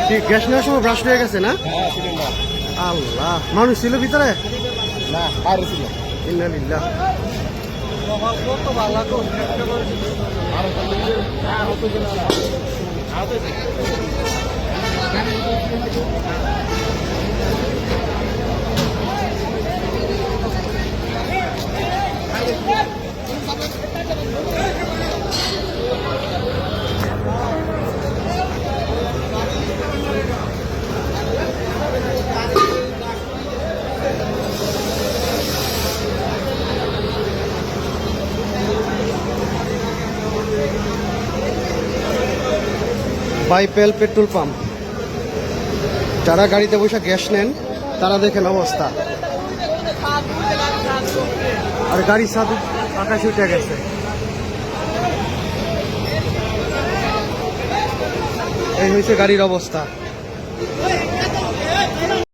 কি গ্যাস নেওয়ার সময় ব্রাশ হয়ে গেছে না? আল্লাহ, মানুষ ছিল ভিতরে? না, বাইরে ছিল। ইন্না লিল্লাহ। বাইপেল পেট্রোল পাম্প। যারা গাড়িতে বসে গ্যাস নেন তারা দেখেন অবস্থা। আর গাড়ি ছাদ আকাশে উঠে গেছে। এই হয়েছে গাড়ির অবস্থা।